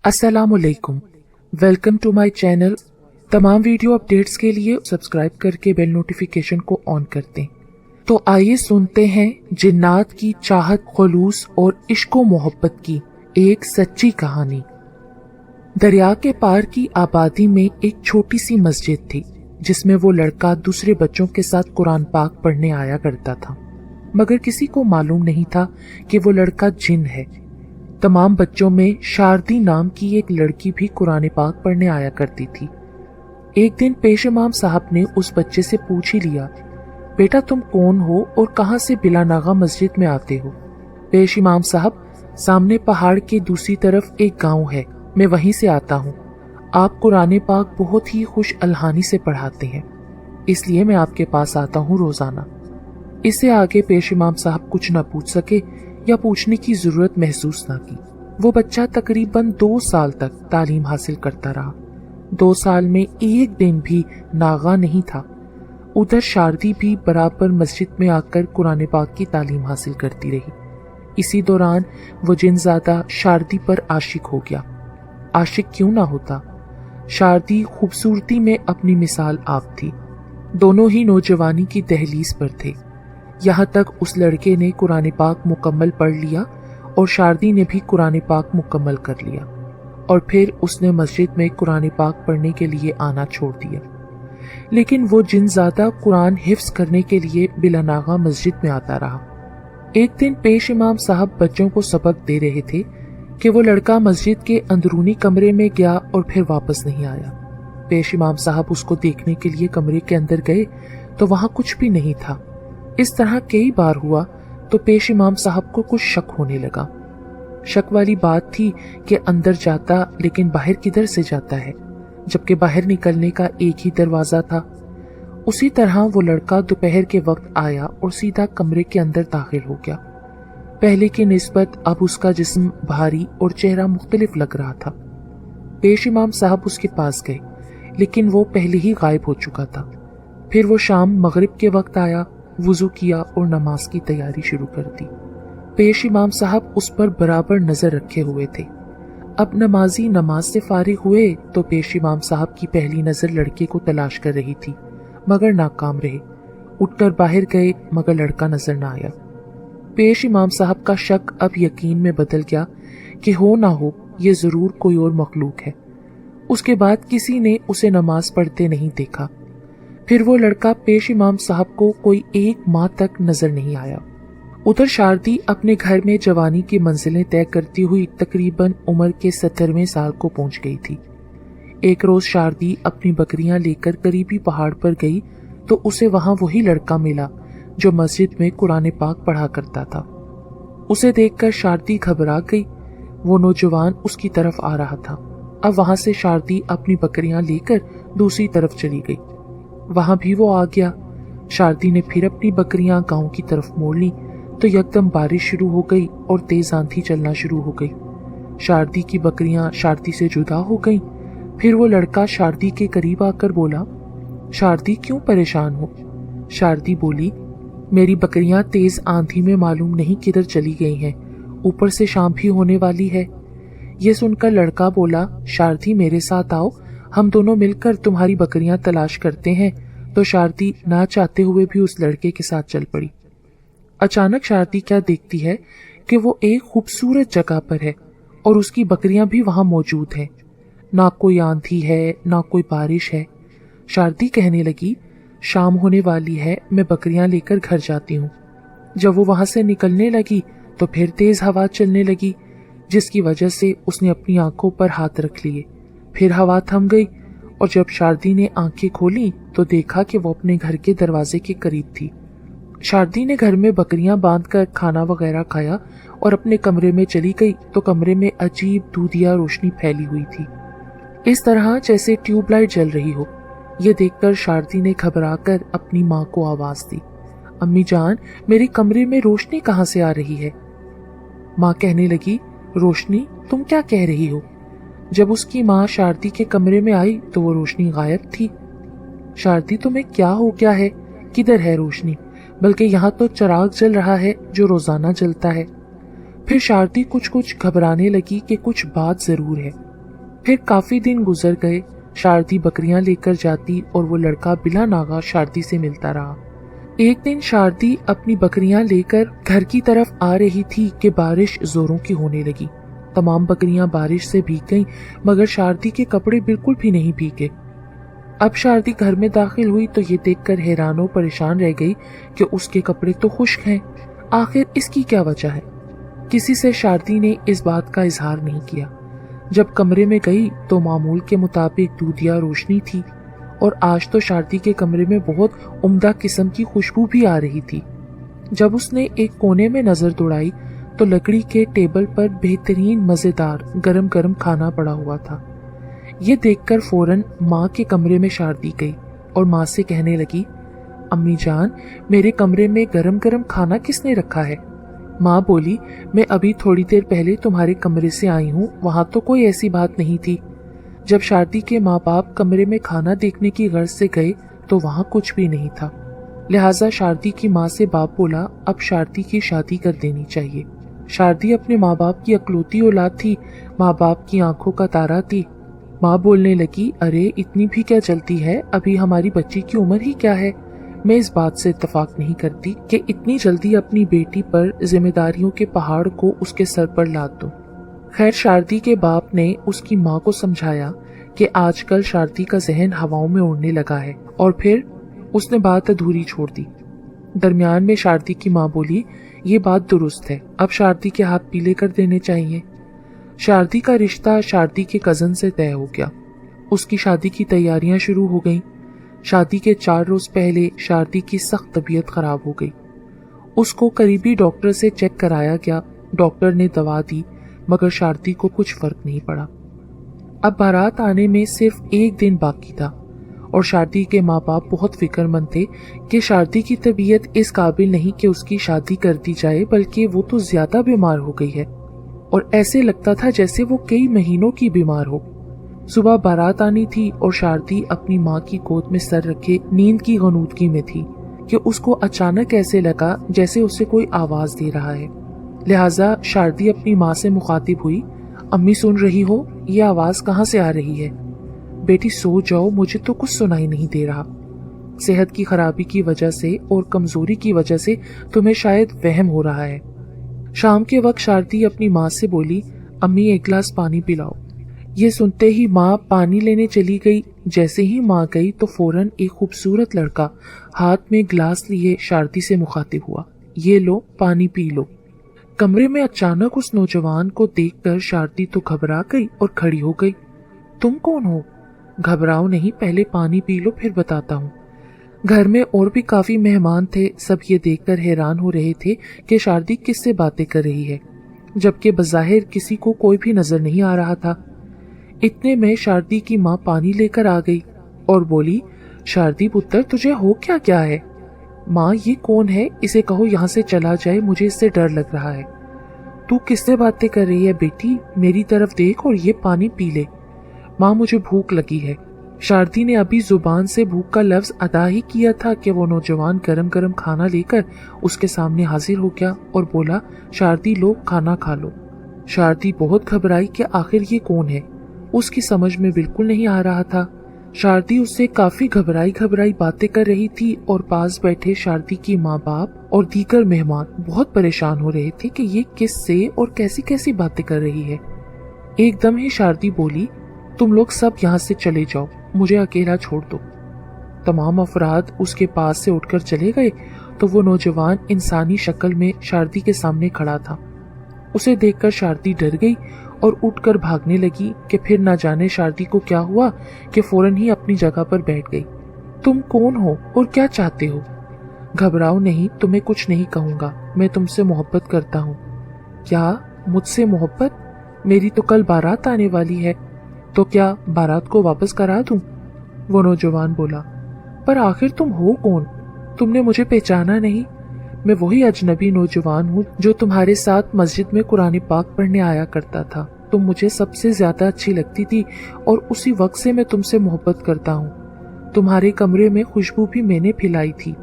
अस्सलामुअलैकुम, welcome to my channel. तमाम video updates के लिए सब्सक्राइब करके बेल नोटिफिकेशन को ऑन कर दें। तो आइए सुनते हैं जिन्नात की चाहत, खुलूस और इश्क मोहब्बत की एक सच्ची कहानी। दरिया के पार की आबादी में एक छोटी सी मस्जिद थी जिसमें वो लड़का दूसरे बच्चों के साथ कुरान पाक पढ़ने आया करता था, मगर किसी को मालूम नहीं था कि वो लड़का जिन है। तमाम बच्चों में शारदी नाम की एक लड़की भी कुरान पाक पढ़ने आया करती थी। एक दिन पेश इमाम साहब ने उस बच्चे से पूछ ही लिया, बेटा तुम कौन हो और कहां से बिला नागा मस्जिद में आते हो? पेश इमाम साहब, सामने पहाड़ के दूसरी तरफ एक गांव है, मैं वहीं से आता हूँ। आप कुरान पाक बहुत ही खुश अलहानी से पढ़ाते हैं, इसलिए मैं आपके पास आता हूँ रोजाना। इससे आगे पेश इमाम साहब कुछ न पूछ सके या पूछने की जरूरत महसूस ना की। वो बच्चा तकरीबन 2 साल तक तालीम हासिल करता रहा। 2 साल में एक दिन भी नागा नहीं था। उधर शारदी भी बराबर मस्जिद में आकर कुरान पाक की तालीम हासिल करती रही। इसी दौरान वो जिनज़ादा शारदी पर आशिक हो गया। आशिक क्यों ना होता, शारदी खूबसूरती में अपनी मिसाल आप थी। दोनों ही नौजवानी की दहलीज पर थे। यहाँ तक उस लड़के ने कुरान पाक मुकम्मल पढ़ लिया और शारदी ने भी कुरान पाक मुकम्मल कर लिया, और फिर उसने मस्जिद में कुरान पाक पढ़ने के लिए आना छोड़ दिया। लेकिन वो जिनज़ादा कुरान हिफ्स करने के लिए बिलानागा मस्जिद में आता रहा। एक दिन पेश इमाम साहब बच्चों को सबक दे रहे थे कि वो लड़का मस्जिद के अंदरूनी कमरे में गया और फिर वापस नहीं आया। पेश इमाम साहब उसको देखने के लिए कमरे के अंदर गए तो वहां कुछ भी नहीं था। इस तरह कई बार हुआ तो पेश इमाम साहब को कुछ शक होने लगा। शक वाली बात थी कि अंदर जाता लेकिन बाहर किधर से जाता है, जबकि बाहर निकलने का एक ही दरवाजा था। उसी तरह वो लड़का दोपहर के वक्त आया और सीधा कमरे के अंदर दाखिल हो गया। पहले की निस्बत अब उसका जिस्म भारी और चेहरा मुख्तलिफ लग रहा था। पेश इमाम साहब उसके पास गए, लेकिन वो पहले ही गायब हो चुका था। फिर वो शाम मगरिब के वक्त आया, वुजू किया और नमाज की तैयारी शुरू कर दी। पेश इमाम साहब उस पर बराबर नजर रखे हुए थे। अब नमाजी नमाज से फारिग हुए तो पेश इमाम साहब की पहली नजर लड़के को तलाश कर रही थी, मगर नाकाम रहे। उठकर बाहर गए मगर लड़का नजर न आया। पेश इमाम साहब का शक अब यकीन में बदल गया कि हो ना हो ये जरूर कोई और मखलूक है। उसके बाद किसी ने उसे नमाज पढ़ते नहीं देखा। फिर वो लड़का पेश इमाम साहब को कोई 1 माह तक नजर नहीं आया। उधर शारदी अपने घर में जवानी की मंजिलें तय करती हुई तकरीबन उम्र के 70वें साल को पहुंच गई थी। एक रोज शारदी अपनी बकरियां लेकर करीबी पहाड़ पर गई तो उसे वहां वही लड़का मिला जो मस्जिद में कुरान पाक पढ़ा करता था। उसे देखकर शारदी घबरा गई। वो नौजवान उसकी तरफ आ रहा था। अब वहां से शारदी अपनी बकरियां लेकर दूसरी तरफ चली गई। वहां भी वो आ गया। शारदी ने फिर अपनी बकरियां गांव की तरफ मोड़ ली तो यकदम बारिश शुरू हो गई और तेज आंधी चलना शुरू हो गई। शारदी की बकरियां शारदी से जुदा हो गईं। फिर वो लड़का शारदी के करीब आकर बोला, शारदी क्यों परेशान हो? शारदी बोली, मेरी बकरियां तेज आंधी में मालूम नहीं किधर चली गई हैं, ऊपर से शाम भी होने वाली है। ये सुनकर लड़का बोला, शारदी मेरे साथ आओ, हम दोनों मिलकर तुम्हारी बकरियां तलाश करते हैं। तो शारदी ना चाहते हुए भी उस लड़के के साथ चल पड़ी। अचानक शारदी क्या देखती है कि वो एक खूबसूरत जगह पर है और उसकी बकरियां भी वहां मौजूद हैं। ना कोई आंधी है ना कोई बारिश है। शारदी कहने लगी, शाम होने वाली है, मैं बकरियां लेकर घर जाती हूँ। जब वो वहां से निकलने लगी तो फिर तेज हवा चलने लगी, जिसकी वजह से उसने अपनी आंखों पर हाथ रख लिए। फिर हवा थम गई और जब शारदी ने आंखें खोली तो देखा कि वो अपने घर के दरवाजे के करीब थी। शारदी ने घर में बकरियां बांधकर खाना वगैरह खाया और अपने कमरे में चली गई तो कमरे में अजीब दूधिया रोशनी फैली हुई थी, इस तरह जैसे ट्यूबलाइट जल रही हो। ये देखकर शारदी ने घबराकर अपनी माँ को आवाज दी, अम्मी जान, मेरे कमरे में रोशनी कहाँ से आ रही है? माँ कहने लगी, रोशनी? तुम क्या कह रही हो? जब उसकी माँ शारदी के कमरे में आई तो वो रोशनी गायब थी। शारदी, तुम्हें क्या हो गया है? किधर है रोशनी? बल्कि यहाँ तो चिराग जल रहा है जो रोजाना जलता है। फिर शारदी कुछ घबराने लगी कि कुछ बात जरूर है। फिर काफी दिन गुजर गए। शारदी बकरियां लेकर जाती और वो लड़का बिला नागा शारदी से मिलता रहा। एक दिन शारदी अपनी बकरियां लेकर घर की तरफ आ रही थी कि बारिश जोरों की होने लगी। तमाम बकरियां बारिश से भीग गईं, मगर शारदी के कपड़े बिल्कुल भी नहीं भीगे। अब शारदी घर में दाखिल हुई तो ये देखकर हैरान और परेशान रह गई कि उसके कपड़े तो खुश्क हैं। आखिर इसकी क्या वजह है? किसी से शारदी ने इस बात का इजहार नहीं किया। जब कमरे में गई तो मामूल के मुताबिक दूधिया रोशनी थी और आज तो शारदी के कमरे में बहुत उम्दा किस्म की खुशबू भी आ रही थी। जब उसने एक कोने में नजर दौड़ाई तो लकड़ी के टेबल पर बेहतरीन मजेदार गरम गरम खाना पड़ा हुआ था। ये देखकर फौरन माँ के कमरे में शारदी गई और माँ से कहने लगी, अम्मी जान, मेरे कमरे में गरम गरम खाना किसने रखा है? माँ बोली, मैं अभी थोड़ी देर पहले तुम्हारे कमरे से आई हूँ, वहाँ तो कोई ऐसी बात नहीं थी। जब शारदी के माँ बाप कमरे में खाना देखने की गर्ज से गए तो वहाँ कुछ भी नहीं था। लिहाजा शारदी की माँ से बाप बोला, अब शारदी की शादी कर देनी चाहिए। शारदी अपने माँ बाप की अकलौती औलाद थी, माँ बाप की आंखों का तारा थी। माँ बोलने लगी, अरे इतनी भी क्या जल्दी है, अभी हमारी बच्ची की उम्र ही क्या है। मैं इस बात से इत्तेफाक नहीं करती कि इतनी जल्दी अपनी बेटी पर जिम्मेदारियों के पहाड़ को उसके सर पर लाद दूं। खैर, शारदी के बाप ने उसकी माँ को समझाया कि आजकल शारदी का जहन हवाओं में उड़ने लगा है, और फिर उसने बात अधूरी छोड़ दी। दरमियान में शारदी की माँ बोली, ये बात दुरुस्त है, अब शारदी के हाथ पीले कर देने चाहिए। शारदी का रिश्ता शारदी के कजन से तय हो गया। उसकी शादी की तैयारियां शुरू हो गईं। शादी के 4 रोज पहले शारदी की सख्त तबीयत खराब हो गई। उसको करीबी डॉक्टर से चेक कराया गया। डॉक्टर ने दवा दी, मगर शारदी को कुछ फर्क नहीं पड़ा। अब बारात आने में सिर्फ एक दिन बाकी था और शारदी के माँ बाप बहुत फिक्रमंद थे कि शारदी की तबीयत इस काबिल नहीं कि उसकी शादी कर दी जाए, बल्कि वो तो ज्यादा बीमार हो गई है और ऐसे लगता था जैसे वो कई महीनों की बीमार हो। सुबह बारात आनी थी और शारदी अपनी माँ की गोद में सर रखे नींद की गनूदगी में थी कि उसको अचानक ऐसे लगा जैसे उसे कोई आवाज दे रहा है। लिहाजा शारदी अपनी माँ से मुखातिब हुई, अम्मी सुन रही हो, ये आवाज कहाँ से आ रही है? बेटी सो जाओ, मुझे तो कुछ सुनाई नहीं दे रहा। सेहत की खराबी की वजह से और कमजोरी की वजह से तुम्हें शायद वहम हो रहा है। शाम के वक्त शारदी अपनी माँ से बोली, अम्मी एक गिलास पानी पिलाओ। ये सुनते ही माँ पानी लेने चली गई। जैसे ही माँ गई तो फौरन एक खूबसूरत लड़का हाथ में गिलास लिए शारदी से मुखातिब हुआ, ये लो पानी पी लो। कमरे में अचानक उस नौजवान को देखकर शारदी तो घबरा गई और खड़ी हो गई। तुम कौन हो? घबराओ नहीं, पहले पानी पी लो फिर बताता हूँ। घर में और भी काफी मेहमान थे। सब ये देखकर हैरान हो रहे थे कि शारदी किससे बातें कर रही है, जबकि बज़ाहिर किसी को कोई भी नजर नहीं आ रहा था। इतने में शारदी की माँ पानी लेकर आ गई और बोली, शारदी पुत्र, तुझे हो क्या क्या है? माँ, ये कौन है? इसे कहो यहाँ से चला जाए, मुझे इससे डर लग रहा है। तू किससे बातें कर रही है बेटी? मेरी तरफ देख और ये पानी पी ले। माँ, मुझे भूख लगी है। शारदी ने अभी जुबान से भूख का लफ्ज अदा ही किया था कि वो नौजवान गरम गरम खाना लेकर उसके सामने हाजिर हो गया और बोला, शारदी लो, खाना खा लो। शारदी बहुत घबराई कि आखिर ये कौन है। उसकी समझ में बिल्कुल नहीं आ रहा था। शारदी उससे काफी घबराई बातें कर रही थी और पास बैठे शारदी की माँ बाप और दीगर मेहमान बहुत परेशान हो रहे थे कि ये किससे और कैसी कैसी बातें कर रही है। एकदम ही शारदी बोली, तुम लोग सब यहाँ से चले जाओ, मुझे अकेला छोड़ दो। तमाम अफराद उसके पास से उठकर चले गए तो वो नौजवान इंसानी शक्ल में शारदी के सामने खड़ा था। उसे देखकर शारदी डर गई और उठकर भागने लगी कि फिर ना जाने शारदी को क्या हुआ कि फौरन ही अपनी जगह पर बैठ गई। तुम कौन हो और क्या चाहते हो? घबराओ नहीं, तुम्हें कुछ नहीं कहूंगा, मैं तुमसे मोहब्बत करता हूँ। क्या मुझसे मोहब्बत? मेरी तो कल बारात आने वाली है, तो क्या बारात को वापस करा दूं? वो नौजवान बोला, पर आखिर तुम हो कौन? तुमने मुझे पहचाना नहीं? मैं वही अजनबी नौजवान हूँ जो तुम्हारे साथ मस्जिद में कुरान पाक पढ़ने आया करता था। तुम मुझे सबसे ज्यादा अच्छी लगती थी और उसी वक्त से मैं तुमसे मोहब्बत करता हूँ। तुम्हारे कमरे में खुशबू भी मैंने फैलाई थी,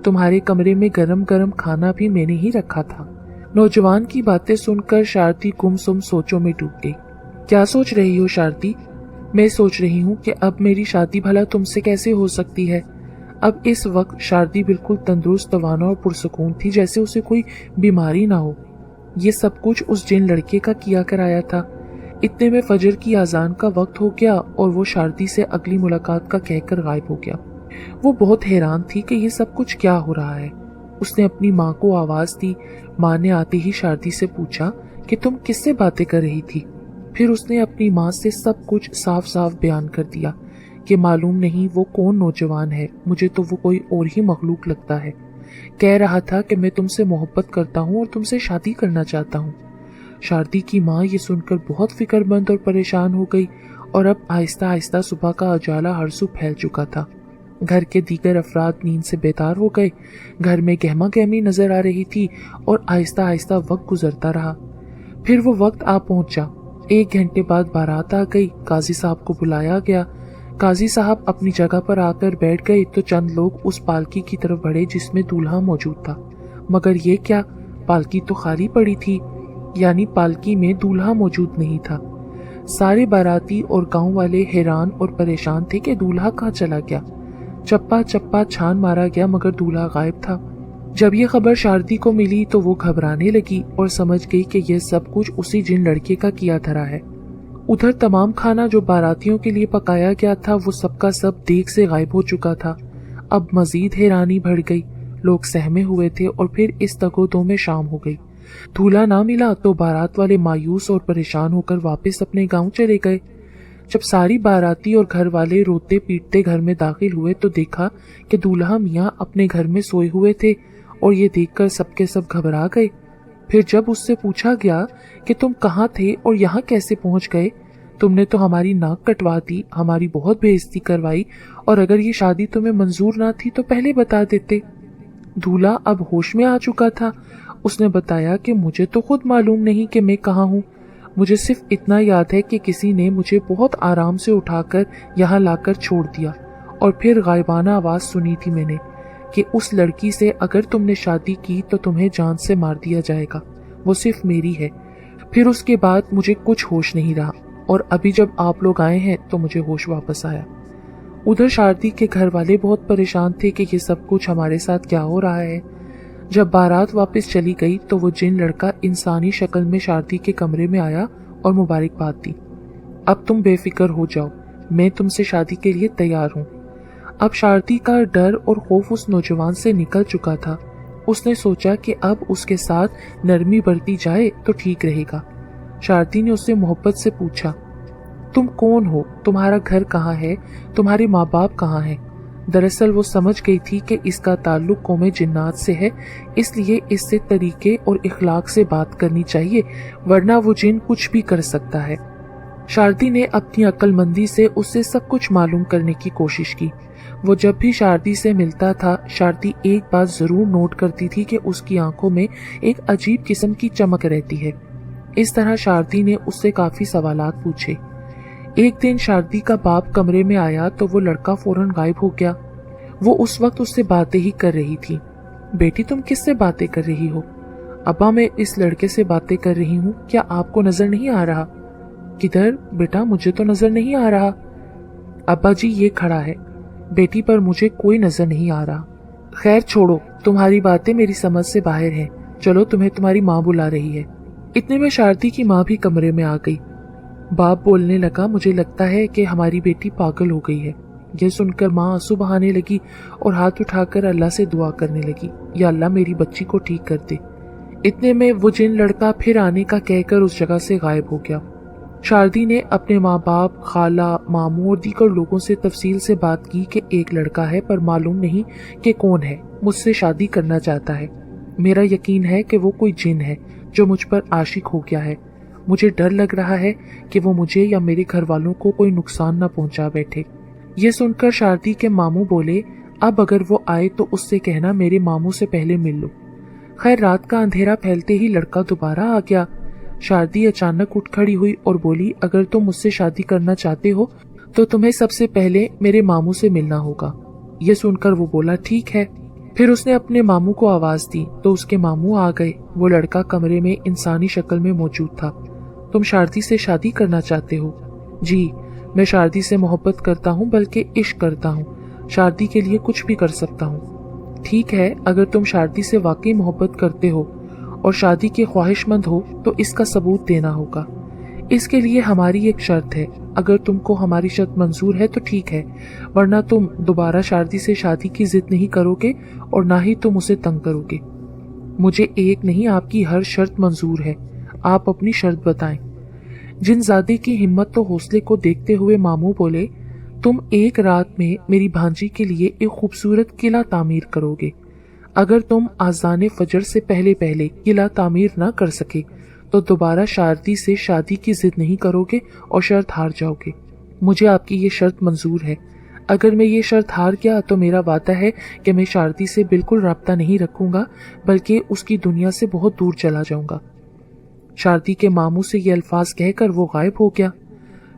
तुम्हारे कमरे में गरम गरम खाना भी मैंने ही रखा था। नौजवान की बातें सुनकर शारदी गुमसुम सोचों में डूब गई। क्या सोच रही हो शारदी? मैं सोच रही हूँ कि अब मेरी शादी भला तुमसे कैसे हो सकती है। अब इस वक्त शारदी बिल्कुल तंदुरुस्त, तवाना और पुरसुकून थी, जैसे उसे कोई बीमारी ना हो। ये सब कुछ उस जिन लड़के का किया कराया था। इतने में फजर की आजान का वक्त हो गया और वो शारदी से अगली मुलाकात का कहकर गायब हो गया। वो बहुत हैरान थी कि ये सब कुछ क्या हो रहा है। उसने अपनी माँ को आवाज दी। माँ ने आते ही शारदी से पूछा कि तुम किससे बातें कर रही थी। फिर उसने अपनी माँ से सब कुछ साफ साफ बयान कर दिया कि मालूम नहीं वो कौन नौजवान है, मुझे तो वो कोई और ही मखलूक लगता है। कह रहा था कि मैं तुमसे मोहब्बत करता हूँ और तुमसे शादी करना चाहता हूँ। शारदी की माँ ये सुनकर बहुत फिक्रमंद और परेशान हो गई और अब आहिस्ता आहिस्ता सुबह का उजाला हर सू फैल चुका था। घर के दीगर अफराद नींद से बेदार हो गए। घर में गहमा गहमी नजर आ रही थी और आहिस्ता आहिस्ता वक्त गुजरता रहा। फिर वो वक्त आ पहुंचा। 1 घंटे बाद बारात आ गई। काजी साहब को बुलाया गया। काजी साहब अपनी जगह पर आकर बैठ गए तो चंद लोग उस पालकी की तरफ बढ़े जिसमें दूल्हा मौजूद था। मगर ये क्या, पालकी तो खाली पड़ी थी, यानी पालकी में दूल्हा मौजूद नहीं था। सारे बाराती और गांव वाले हैरान और परेशान थे कि दूल्हा कहाँ चला गया। चप्पा चप्पा छान मारा गया मगर दूल्हा गायब था। जब ये खबर शारदी को मिली तो वो घबराने लगी और समझ गई कि यह सब कुछ उसी जिन लड़के का किया धरा है। उधर तमाम खाना जो बारातियों के लिए पकाया गया था वो सबका सब देख से गायब हो चुका था। अब मजीद हैरानी बढ़ गई। लोग सहमे हुए थे और फिर इस तगोदो में शाम हो गई। दूल्हा ना मिला तो बारात वाले मायूस और परेशान होकर वापस अपने गांव चले गए। जब सारी बाराती और घर वाले रोते पीटते घर में दाखिल हुए तो देखा कि दूल्हा मियाँ अपने घर में सोए हुए थे और ये देखकर सबके सब घबरा गए। फिर जब उससे पूछा गया कि तुम कहाँ थे और यहाँ कैसे पहुंच गए, तुमने तो हमारी नाक कटवा दी, हमारी बहुत बेइज्जती करवाई, और अगर ये शादी तुम्हें मंजूर ना थी तो पहले बता देते। दूल्हा अब होश में आ चुका था। उसने बताया कि मुझे तो खुद मालूम नहीं कि मैं कहाँ हूँ। मुझे सिर्फ इतना याद है कि किसी ने मुझे बहुत आराम से उठाकर यहाँ लाकर छोड़ दिया और फिर गायबाना आवाज सुनी थी मैंने कि उस लड़की से अगर तुमने शादी की तो तुम्हें जान से मार दिया जाएगा, वो सिर्फ मेरी है। फिर उसके बाद मुझे कुछ होश नहीं रहा और अभी जब आप लोग आए हैं तो मुझे होश वापस आया। उधर शारदी के घर वाले बहुत परेशान थे कि ये सब कुछ हमारे साथ क्या हो रहा है। जब बारात वापस चली गई तो वो जिन लड़का इंसानी शक्ल में शारदी के कमरे में आया और मुबारकबाद दी। अब तुम बेफिक्र हो जाओ, मैं तुमसे शादी के लिए तैयार हूँ। अब शारदी का डर और खौफ उस नौजवान से निकल चुका था। उसने सोचा कि अब उसके साथ नरमी बरती जाए तो ठीक रहेगा। शारदी ने उससे मोहब्बत से पूछा, तुम कौन हो, तुम्हारा घर कहाँ है, तुम्हारे माँ बाप कहाँ हैं? दरअसल वो समझ गई थी कि इसका ताल्लुक कौमे जिन्नात से है, इसलिए इससे तरीके और इखलाक से बात करनी चाहिए, वरना वो जिन कुछ भी कर सकता है। शारदी ने अपनी अक्लमंदी से उससे सब कुछ मालूम करने की कोशिश की। वो जब भी शारदी से मिलता था, शारदी एक बात जरूर नोट करती थी कि उसकी आंखों में एक अजीब किस्म की चमक रहती है। इस तरह शारदी ने उससे काफी सवालात पूछे। एक दिन शारदी का बाप कमरे में आया तो वो लड़का फौरन गायब हो गया। वो उस वक्त उससे बातें ही कर रही थी। बेटी तुम किससे बातें कर रही हो? अब्बा मैं इस लड़के से बातें कर रही हूँ, क्या आपको नजर नहीं आ रहा? किधर बेटा, मुझे तो नजर नहीं आ रहा। अब्बा जी ये खड़ा है। बेटी पर मुझे कोई नजर नहीं आ रहा। खैर छोड़ो, तुम्हारी बातें मेरी समझ से बाहर हैं। चलो तुम्हें तुम्हारी माँ बुला रही है। इतने में शारदी की माँ भी कमरे में आ गई। बाप बोलने लगा, मुझे लगता है कि हमारी बेटी पागल हो गई है। यह सुनकर माँ आंसू बहाने लगी और हाथ उठाकर अल्लाह से दुआ करने लगी, या अल्लाह मेरी बच्ची को ठीक कर दे। इतने में वो जिन लड़का फिर आने का कहकर उस जगह से गायब हो गया। शारदी ने अपने माँ बाप, खाला, मामू और दीगर लोगों से तफसील से बात की कि एक लड़का है पर मालूम नहीं कि कौन है, मुझसे शादी करना चाहता है। मेरा यकीन है कि वो कोई जिन है जो मुझ पर आशिक हो गया है। मुझे डर लग रहा है कि वो मुझे या मेरे घर वालों को कोई नुकसान न पहुंचा बैठे। ये सुनकर शारदी के मामू बोले, अब अगर वो आए तो उससे कहना मेरे मामू से पहले मिल लो। खैर रात का अंधेरा फैलते ही लड़का दोबारा आ गया। शारदी अचानक उठ खड़ी हुई और बोली, अगर तुम मुझसे शादी करना चाहते हो तो तुम्हें सबसे पहले मेरे मामू से मिलना होगा। ये सुनकर वो बोला, ठीक है। फिर उसने अपने मामू को आवाज दी तो उसके मामू आ गए। वो लड़का कमरे में इंसानी शक्ल में मौजूद था। तुम शारदी से शादी करना चाहते हो? जी, मैं शारदी से मोहब्बत करता हूँ, बल्कि इश्क करता हूँ। शारदी के लिए कुछ भी कर सकता हूँ। ठीक है, अगर तुम शारदी से वाकई मोहब्बत करते हो और शादी के ख्वाहिशमंद हो तो इसका सबूत देना होगा। इसके लिए हमारी एक शर्त है। अगर तुमको हमारी शर्त मंजूर है तो ठीक है, वरना तुम दोबारा शारदी से शादी की जिद नहीं करोगे और ना ही तुम उसे तंग करोगे। मुझे एक नहीं, आपकी हर शर्त मंजूर है। आप अपनी शर्त बताएं। जिनजादे की हिम्मत तो हौसले को देखते हुए मामू बोले, तुम एक रात में मेरी भांजी के लिए एक खूबसूरत किला तामीर करोगे। अगर तुम आज़ान फजर से पहले पहले किला तामीर ना कर सके तो दोबारा शारदी से शादी की जिद नहीं करोगे और शर्त हार जाओगे। मुझे आपकी ये शर्त मंजूर है। अगर मैं ये शर्त हार गया तो मेरा वादा है कि मैं शारदी से बिल्कुल राब्ता नहीं रखूंगा, बल्कि उसकी दुनिया से बहुत दूर चला जाऊंगा। शारदी के मामू से ये अल्फाज कहकर वो गायब हो गया।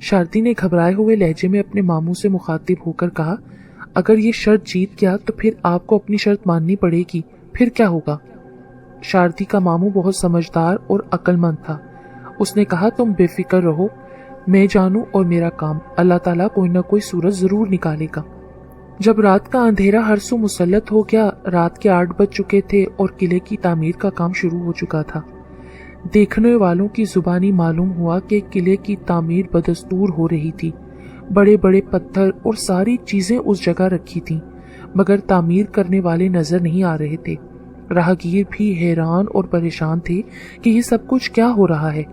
शारदी ने घबराए हुए लहजे में अपने मामू से मुखातिब होकर कहा, अगर ये शर्त जीत गया तो फिर आपको अपनी शर्त माननी पड़ेगी, फिर क्या होगा? शारदी का मामू बहुत समझदार और अक्लमंद था। उसने कहा, तुम बेफिक्र रहो, मैं जानू और मेरा काम, अल्लाह ताला कोई ना कोई सूरत जरूर निकालेगा। जब रात का अंधेरा हरसू मुसल्लत हो गया, रात के 8 बज चुके थे और किले की तामीर का काम शुरू हो चुका था। देखने वालों की जुबानी मालूम हुआ कि किले की तामीर बदस्तूर हो रही थी। बड़े बड़े पत्थर और सारी चीजें उस जगह रखी थीं, मगर तामीर करने वाले नजर नहीं आ रहे थे। राहगीर भी हैरान और परेशान थे कि ये सब कुछ क्या हो रहा है।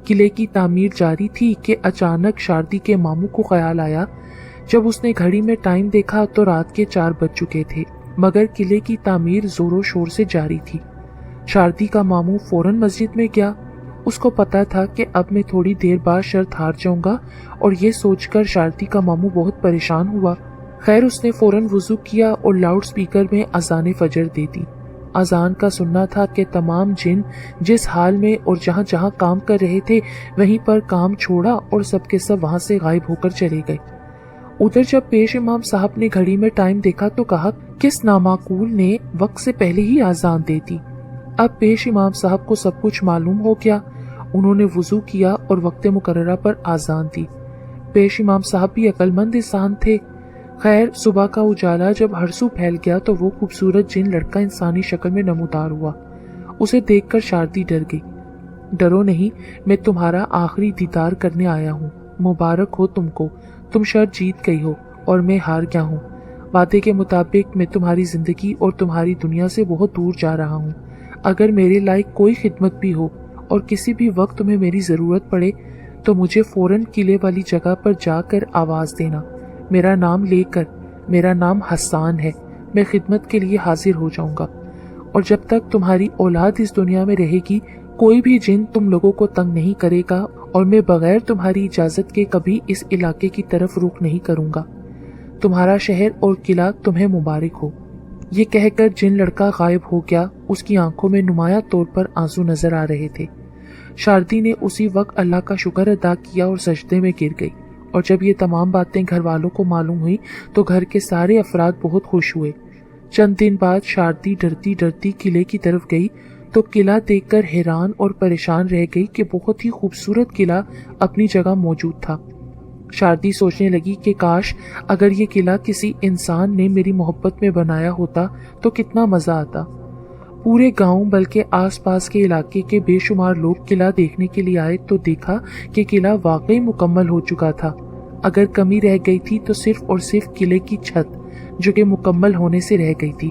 किले की तामीर जारी थी कि अचानक शारदी के मामू को ख्याल आया। जब उसने घड़ी में टाइम देखा तो रात के 4 बज चुके थे, मगर किले की तामीर जोरों शोर से जारी थी। शारदी का मामू फौरन मस्जिद में गया। उसको पता था कि अब मैं थोड़ी देर बाद शर्त हार जाऊंगा, और ये सोचकर शारदी का मामू बहुत परेशान हुआ। खैर, उसने फौरन वुजू किया और लाउड स्पीकर में अजान फजर दे दी। अजान का सुनना था कि तमाम जिन जिस हाल में और जहाँ जहाँ काम कर रहे थे वहीं पर काम छोड़ा और सबके सब वहां से गायब होकर चले गए। उधर जब पेश इमाम साहब ने घड़ी में टाइम देखा तो कहा, किस नामाकूल ने वक्त से पहले ही आजान दे दी। अब पेश इमाम साहब को सब कुछ मालूम हो गया। उन्होंने वुजू किया और वक्त मुकर्ररा पर आजान दी। पेश इमाम साहब भी अक्लमंद इंसान थे। खैर, सुबह का उजाला जब हरसू फैल गया तो वो खूबसूरत जिन लड़का इंसानी शक्ल में नमूदार हुआ। उसे देखकर शारदी डर गई। डरो नहीं, मैं तुम्हारा आखिरी दीदार करने आया हूँ। मुबारक हो तुमको, तुम शर्त जीत गई हो और मैं हार गया हूँ। वादे के मुताबिक मैं तुम्हारी जिंदगी और तुम्हारी दुनिया से बहुत दूर जा रहा हूँ। अगर मेरे लायक कोई खिदमत भी हो और किसी भी वक्त तुम्हें मेरी जरूरत पड़े तो मुझे फौरन किले वाली जगह पर जाकर आवाज देना। मेरा नाम लेकर, मेरा नाम हसान है, मैं खिदमत के लिए हाजिर हो जाऊंगा। और जब तक तुम्हारी औलाद इस दुनिया में रहेगी, कोई भी जिन तुम लोगों को तंग नहीं करेगा और मैं बगैर तुम्हारी इजाजत के कभी इस इलाके की तरफ रुख नहीं करूंगा। तुम्हारा शहर और किला तुम्हें मुबारक हो। ये कहकर जिन लड़का गायब हो गया। उसकी आंखों में नुमाया तौर पर आंसू नजर आ रहे थे। शारदी ने उसी वक्त अल्लाह का शुक्र अदा किया और सजदे में गिर गई। और जब ये तमाम बातें घर वालों को मालूम हुई तो घर के सारे अफराद बहुत खुश हुए। चंद दिन बाद शारदी डरती डरती किले की तरफ गई तो किला देखकर हैरान और परेशान रह गई कि बहुत ही खूबसूरत किला अपनी जगह मौजूद था। शारदी सोचने लगी कि काश अगर ये किला किसी इंसान ने मेरी मोहब्बत में बनाया होता तो कितना मजा आता। पूरे गांव बल्कि आसपास के इलाके के बेशुमार लोग किला देखने के लिए आए तो देखा कि किला वाकई मुकम्मल हो चुका था। अगर कमी रह गई थी तो सिर्फ और सिर्फ किले की छत, जो कि मुकम्मल होने से रह गई थी।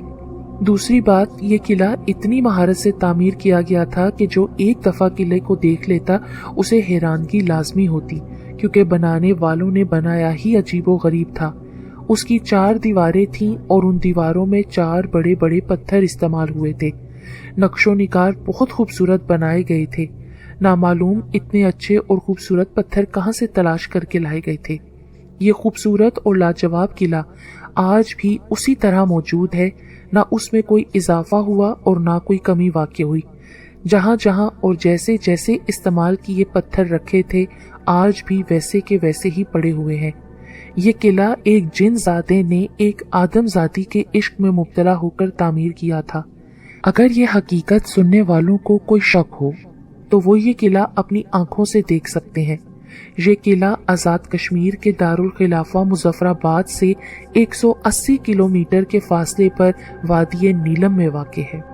दूसरी बात, ये किला इतनी महारत से तामीर किया गया था कि जो एक दफा किले को देख लेता उसे हैरानगी लाजमी होती, क्योंकि बनाने वालों ने बनाया ही अजीबो गरीब था। उसकी 4 दीवारें थीं और उन दीवारों में 4 बड़े बड़े पत्थर इस्तेमाल हुए थे। नक्शो निगार बहुत खूबसूरत बनाए गए थे। नामालूम इतने अच्छे और खूबसूरत पत्थर कहाँ से तलाश करके लाए गए थे। ये खूबसूरत और लाजवाब किला आज भी उसी तरह मौजूद है। ना उसमें कोई इजाफा हुआ और ना कोई कमी वाक़ई हुई। जहाँ जहाँ और जैसे जैसे इस्तेमाल किए पत्थर रखे थे आज भी वैसे के वैसे ही पड़े हुए हैं। ये किला एक जिनजादे ने एक आदमजादी के इश्क में मुब्तला होकर तामीर किया था। अगर ये हकीकत सुनने वालों को कोई शक हो تو وہ یہ قلعہ اپنی آنکھوں سے دیکھ سکتے ہیں۔ یہ قلعہ آزاد کشمیر کے دارالخلافہ مظفر آباد سے 180 کلومیٹر کے فاصلے پر وادی نیلم میں واقع ہے۔